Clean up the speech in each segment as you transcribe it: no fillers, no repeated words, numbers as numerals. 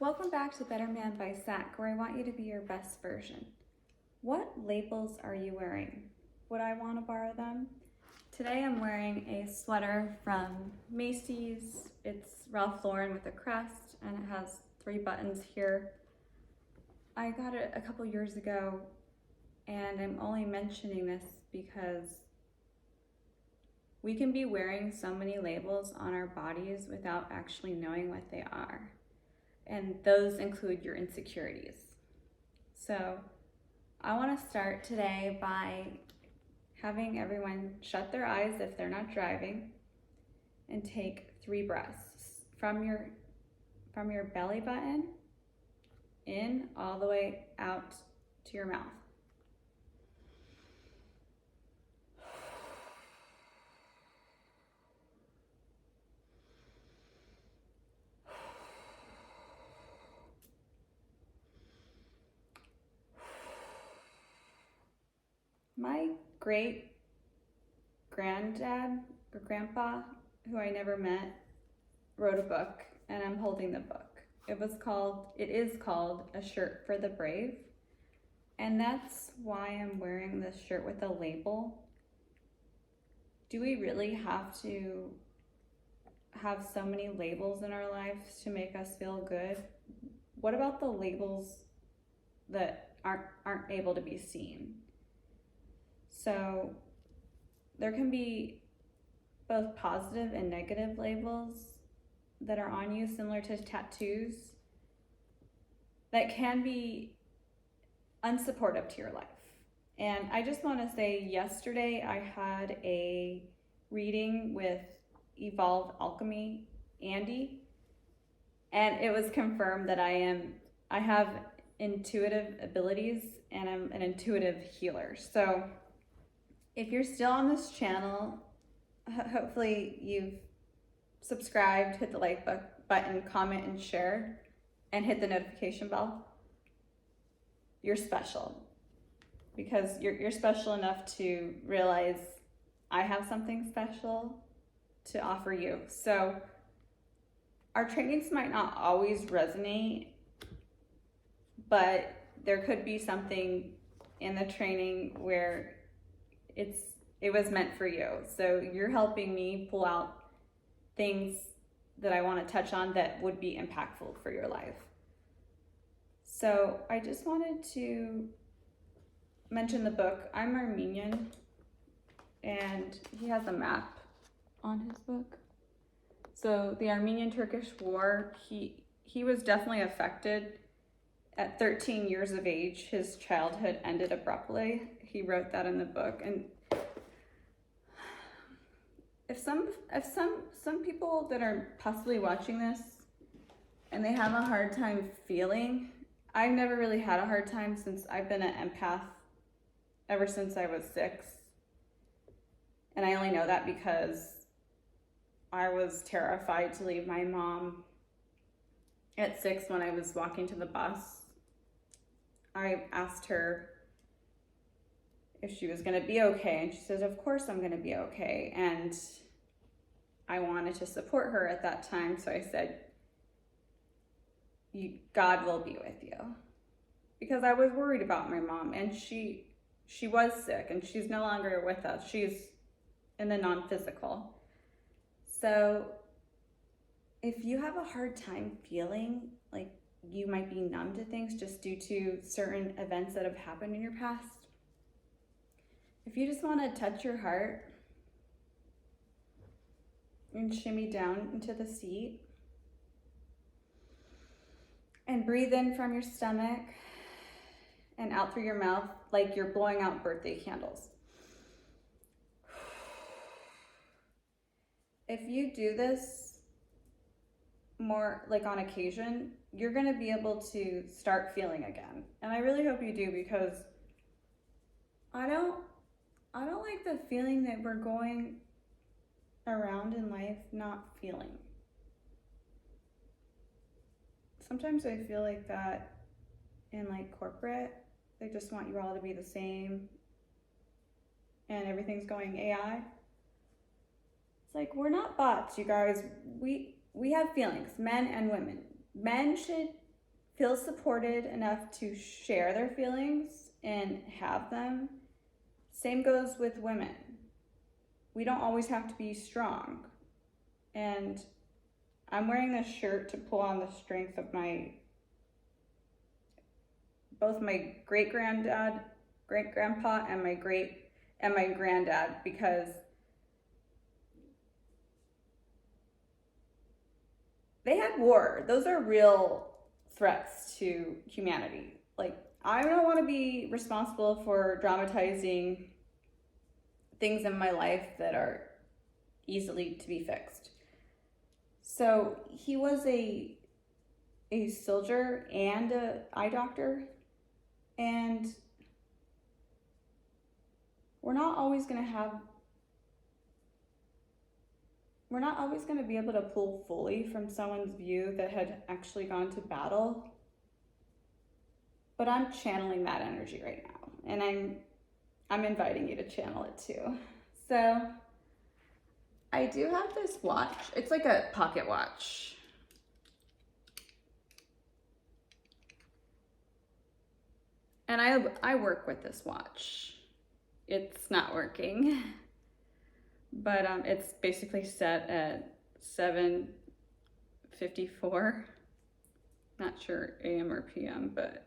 Welcome back to Better Man by S.A.K, where I want you to be your best version. What labels are you wearing? Would I want to borrow them? Today I'm wearing a sweater from Macy's. It's Ralph Lauren with a crest, and it has 3 buttons here. I got it a couple years ago, and I'm only mentioning this because we can be wearing so many labels on our bodies without actually knowing what they are. And those include your insecurities. So I want to start today by having everyone shut their eyes if they're not driving and take 3 breaths from your belly button in all the way out to your mouth. My great granddad or grandpa, who I never met, wrote a book, and I'm holding the book. It is called A Shirt for the Brave. And that's why I'm wearing this shirt with a label. Do we really have to have so many labels in our lives to make us feel good? What about the labels that aren't able to be seen? So there can be both positive and negative labels that are on you, similar to tattoos, that can be unsupportive to your life. And I just want to say, yesterday I had a reading with Evolve Alchemy, Andy, and it was confirmed that I have intuitive abilities and I'm an intuitive healer. So if you're still on this channel, hopefully you've subscribed, hit the like button, comment and share, and hit the notification bell. You're special, because you're special enough to realize I have something special to offer you. So our trainings might not always resonate, but there could be something in the training where it was meant for you. So you're helping me pull out things that I want to touch on that would be impactful for your life. So I just wanted to mention the book. I'm Armenian, and he has a map on his book. So the Armenian-Turkish War, he was definitely affected. At 13 years of age, his childhood ended abruptly. He wrote that in the book. And if some people that are possibly watching this and they have a hard time feeling, I've never really had a hard time since I've been an empath ever since I was 6. And I only know that because I was terrified to leave my mom at 6 when I was walking to the bus. I asked her if she was gonna be okay, and she said, of course I'm gonna be okay. And I wanted to support her at that time, so I said, God will be with you. Because I was worried about my mom, and she was sick, and she's no longer with us. She's in the non-physical. So if you have a hard time feeling like you might be numb to things just due to certain events that have happened in your past, if you just want to touch your heart and shimmy down into the seat and breathe in from your stomach and out through your mouth like you're blowing out birthday candles. If you do this more like on occasion, you're gonna be able to start feeling again. And I really hope you do, because I don't like the feeling that we're going around in life not feeling. Sometimes I feel like that in like corporate, they just want you all to be the same and everything's going AI. It's like, we're not bots, you guys. We have feelings, men and women. Men should feel supported enough to share their feelings and have them. Same goes with women. We don't always have to be strong. And I'm wearing this shirt to pull on the strength of both my great granddad, great grandpa, and my granddad, because they had war. Those are real threats to humanity. Like, I don't want to be responsible for dramatizing things in my life that are easily to be fixed. So he was a soldier and an eye doctor, and we're not always going to be able to pull fully from someone's view that had actually gone to battle. But I'm channeling that energy right now, and I'm inviting you to channel it too. So I do have this watch. It's like a pocket watch. And I work with this watch. It's not working, but it's basically set at 7:54. Not sure AM or PM, but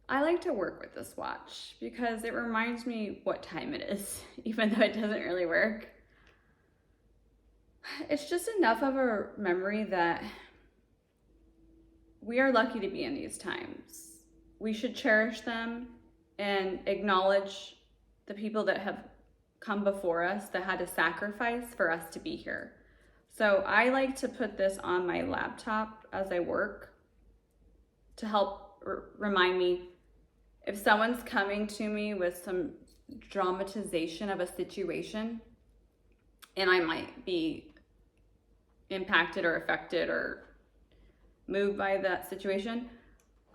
I like to work with this watch because it reminds me what time it is, even though it doesn't really work. It's just enough of a memory that we are lucky to be in these times. We should cherish them and acknowledge the people that have come before us that had to sacrifice for us to be here. So I like to put this on my laptop as I work to help remind me if someone's coming to me with some dramatization of a situation, and I might be impacted or affected or moved by that situation,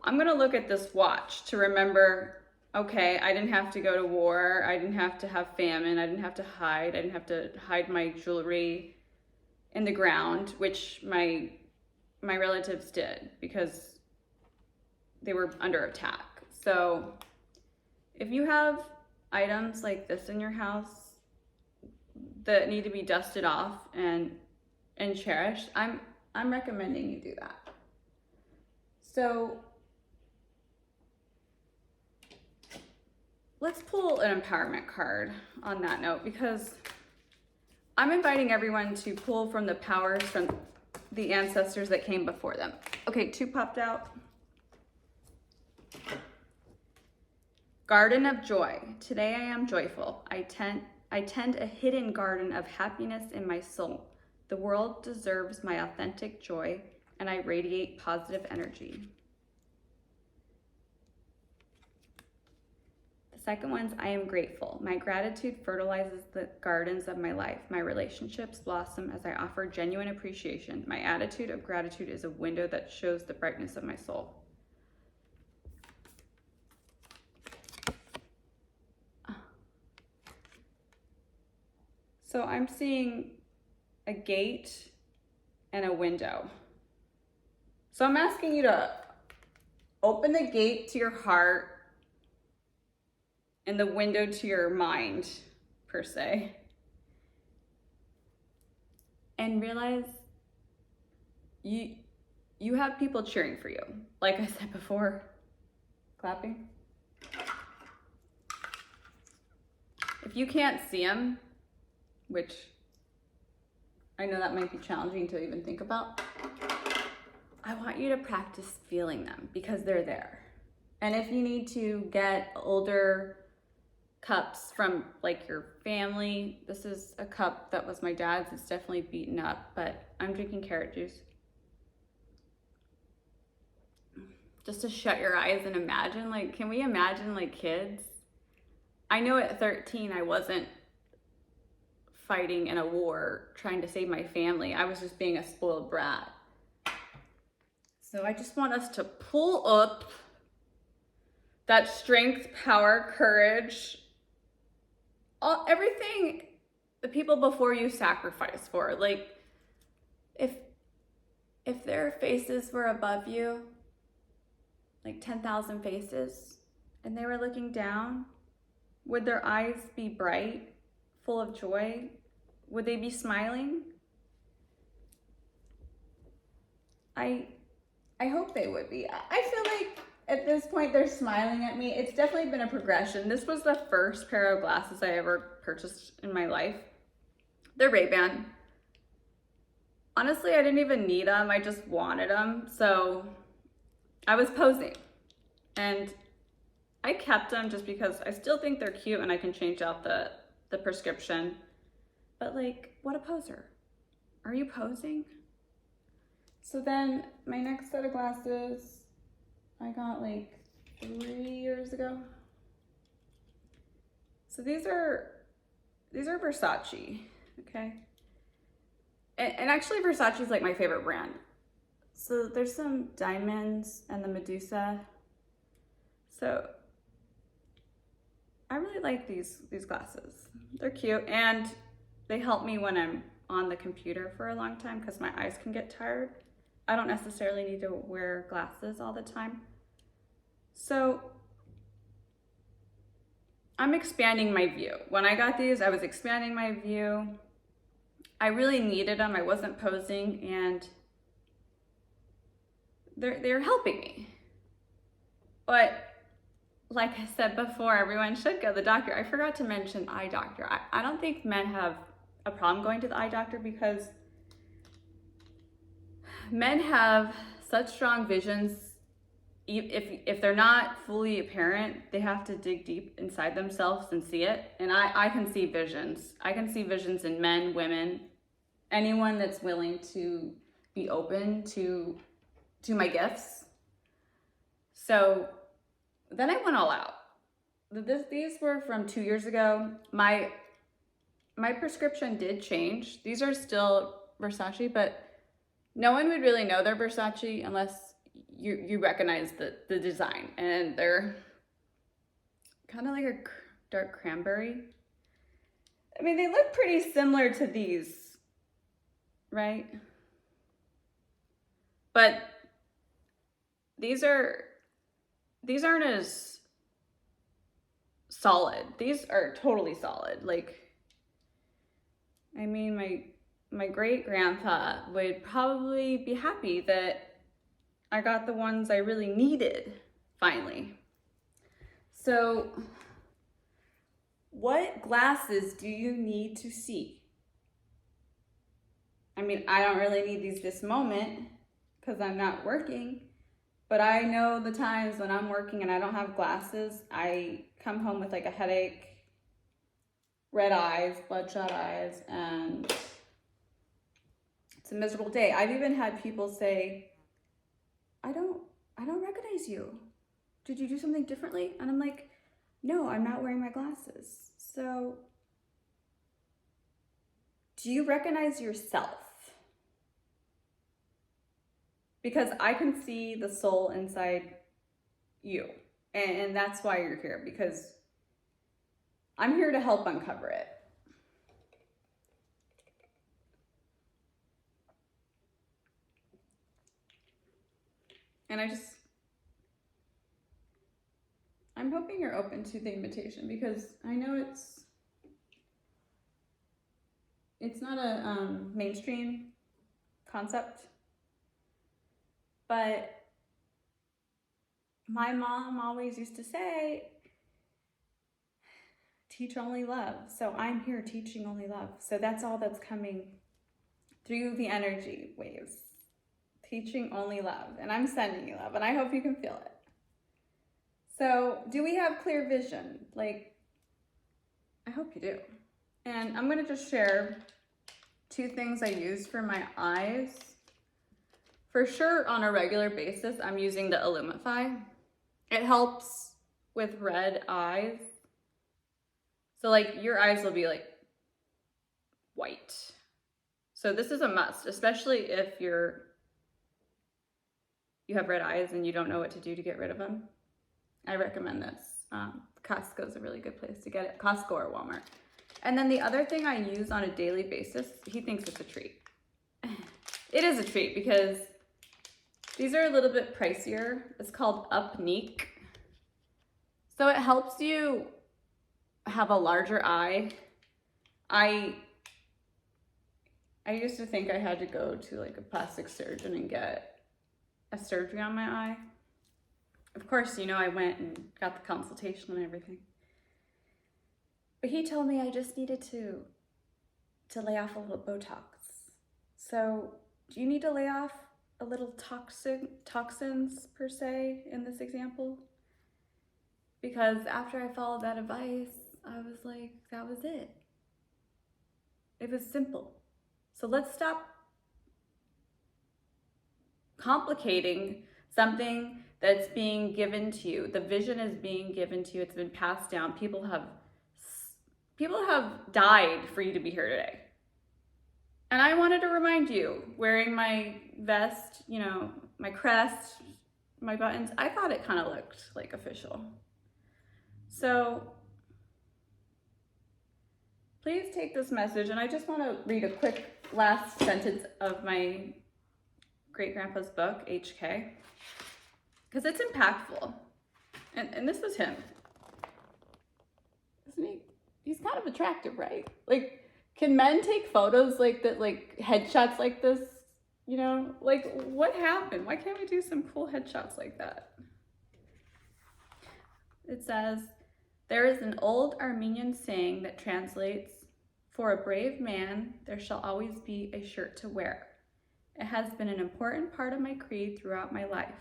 I'm gonna look at this watch to remember, okay, I didn't have to go to war, I didn't have to have famine, I didn't have to hide my jewelry in the ground, which my relatives did because they were under attack. So if you have items like this in your house that need to be dusted off and cherished, I'm recommending you do that. So let's pull an empowerment card on that note, because I'm inviting everyone to pull from the powers from the ancestors that came before them. Okay, 2 popped out. Garden of Joy. Today I am joyful. I tend a hidden garden of happiness in my soul. The world deserves my authentic joy, and I radiate positive energy. The second one's I am grateful. My gratitude fertilizes the gardens of my life. My relationships blossom as I offer genuine appreciation. My attitude of gratitude is a window that shows the brightness of my soul. So I'm seeing a gate and a window. So I'm asking you to open the gate to your heart and the window to your mind, per se. And realize you have people cheering for you. Like I said before, clapping. If you can't see them, which I know that might be challenging to even think about, I want you to practice feeling them because they're there. And if you need to get older cups from like your family, this is a cup that was my dad's. It's definitely beaten up, but I'm drinking carrot juice. Just to shut your eyes and imagine, like, can we imagine like kids? I know at 13 I wasn't fighting in a war trying to save my family. I was just being a spoiled brat. So I just want us to pull up that strength, power, courage, everything the people before you sacrificed for. Like, if if their faces were above you, like 10,000 faces, and they were looking down, would their eyes be bright, full of joy? Would they be smiling? I hope they would be. I feel like at this point they're smiling at me. It's definitely been a progression. This was the first pair of glasses I ever purchased in my life. They're Ray-Ban. Honestly, I didn't even need them. I just wanted them. So I was posing. And I kept them just because I still think they're cute and I can change out the prescription. But like, what a poser. Are you posing? So then my next set of glasses, I got like 3 years ago. So these are Versace, okay? And actually Versace is like my favorite brand. So there's some diamonds and the Medusa. So I really like these glasses. They're cute and they help me when I'm on the computer for a long time because my eyes can get tired. I don't necessarily need to wear glasses all the time. So I'm expanding my view. When I got these, I was expanding my view. I really needed them. I wasn't posing and they're helping me. But like I said before, everyone should go to the doctor. I forgot to mention eye doctor. I don't think men have a problem going to the eye doctor because men have such strong visions. If they're not fully apparent, they have to dig deep inside themselves and see it. And I can see visions. I can see visions in men, women, anyone that's willing to be open to my gifts. So then I went all out. These were from 2 years ago. My prescription did change. These are still Versace, but no one would really know they're Versace unless you recognize the design. And they're kind of like a dark cranberry. I mean, they look pretty similar to these, right? But these aren't as solid. These are totally solid. Like, I mean, my great grandpa would probably be happy that I got the ones I really needed finally. So what glasses do you need to see? I mean, I don't really need these this moment because I'm not working, but I know the times when I'm working and I don't have glasses, I come home with like a headache, red eyes, bloodshot eyes, and it's a miserable day. I've even had people say, I don't recognize you. Did you do something differently? And I'm like, no, I'm not wearing my glasses. So do you recognize yourself? Because I can see the soul inside you. And that's why you're here, because I'm here to help uncover it. And I'm hoping you're open to the invitation because I know it's not a mainstream concept, but my mom always used to say, teach only love. So I'm here teaching only love. So that's all that's coming through the energy waves. Teaching only love. And I'm sending you love. And I hope you can feel it. So do we have clear vision? Like, I hope you do. And I'm going to just share 2 things I use for my eyes. For sure, on a regular basis, I'm using the Illumify. It helps with red eyes. So like your eyes will be like white. So this is a must, especially if you have red eyes and you don't know what to do to get rid of them. I recommend this. Costco is a really good place to get it. Costco or Walmart. And then the other thing I use on a daily basis, he thinks it's a treat. It is a treat because These are a little bit pricier. It's called Upneek. So it helps you have a larger eye. I used to think I had to go to like a plastic surgeon and get a surgery on my eye. Of course, you know, I went and got the consultation and everything. But he told me I just needed to lay off a little Botox. So do you need to lay off a little toxins per se in this example? Because after I followed that advice, I was like, that was it. It was simple. So let's stop complicating something that's being given to you. The vision is being given to you. It's been passed down. People have died for you to be here today. And I wanted to remind you, wearing my vest, you know, my crest, my buttons, I thought it kind of looked like official. So please take this message, and I just want to read a quick last sentence of my great-grandpa's book, H.K., because it's impactful. And this was him. Isn't he? He's kind of attractive, right? Like, can men take photos like that, like headshots like this? You know, like, what happened? Why can't we do some cool headshots like that? It says, there is an old Armenian saying that translates, for a brave man, there shall always be a shirt to wear. It has been an important part of my creed throughout my life.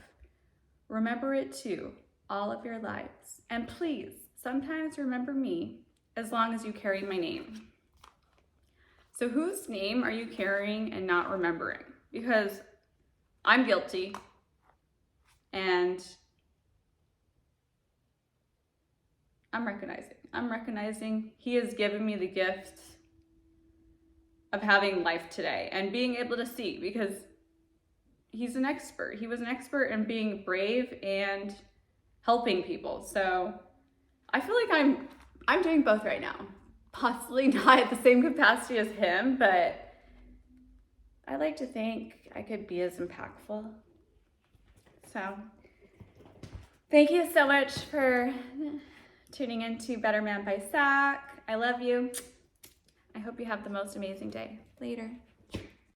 Remember it too, all of your lives. And please, sometimes remember me, as long as you carry my name. So whose name are you carrying and not remembering? Because I'm guilty, and I'm recognizing he has given me the gift of having life today and being able to see, because he's an expert. He was an expert in being brave and helping people. So I feel like I'm doing both right now. Possibly not at the same capacity as him, but I like to think I could be as impactful. So thank you so much for tuning in to Better Man by S.A.K. I love you. I hope you have the most amazing day. Later.